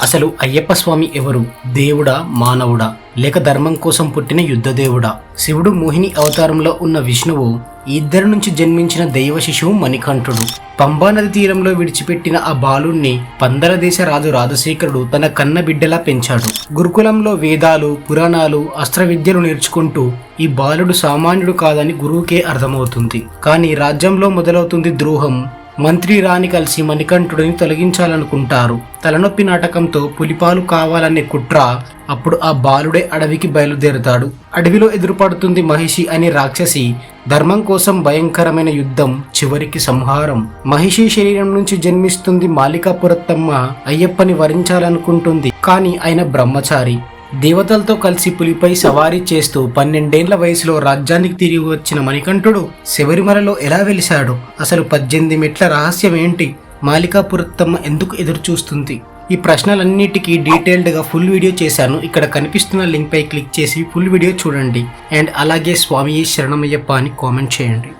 అసలు అయ్యప్ప స్వామి ఎవరు? దేవుడా, మానవుడా, లేక ధర్మం కోసం పుట్టిన యుద్ధ దేవుడా? శివుడు మోహిని అవతారంలో ఉన్న విష్ణువు, ఈ ఇద్దరి నుంచి జన్మించిన దైవ శిశువు మణికంఠుడు. పంబా నది తీరంలో విడిచిపెట్టిన ఆ బాలుణ్ణి పందల దేశ రాజు రాజశేఖరుడు తన కన్న బిడ్డలా పెంచాడు. గురుకులంలో వేదాలు, పురాణాలు, అస్త్ర విద్యలు నేర్చుకుంటూ ఈ బాలుడు సామాన్యుడు కాదని గురువుకే అర్థమవుతుంది. కానీ రాజ్యంలో మొదలవుతుంది ద్రోహం. మంత్రి రాణి కలిసి మణికంఠుడిని తొలగించాలనుకుంటారు. తలనొప్పి నాటకంతో పులిపాలు కావాలనే కుట్ర. అప్పుడు ఆ బాలుడే అడవికి బయలుదేరుతాడు. అడవిలో ఎదురుపడుతుంది మహిషి అనే రాక్షసి. ధర్మం కోసం భయంకరమైన యుద్ధం, చివరికి సంహారం. మహిషి శరీరం నుంచి జన్మిస్తుంది మాలికాపురత్తమ్మ. అయ్యప్పని వరించాలనుకుంటుంది, కానీ ఆయన బ్రహ్మచారి. దేవతలతో కలిసి పులిపై సవారీ చేస్తూ 12 ఏళ్ల వయసులో రాజ్యానికి తిరిగి వచ్చిన మణికంఠుడు శబరిమలలో ఎలా వెలిశాడు? అసలు 18 మెట్ల రహస్యం ఏంటి? మాలికాపురత్తమ్మ ఎందుకు ఎదురు చూస్తుంది? ఈ ప్రశ్నలన్నిటికీ డీటెయిల్డ్గా ఫుల్ వీడియో చేశాను. ఇక్కడ కనిపిస్తున్న లింక్ పై క్లిక్ చేసి ఫుల్ వీడియో చూడండి. అండ్ అలాగే స్వామి శరణమయ్యప్ప అని కామెంట్ చేయండి.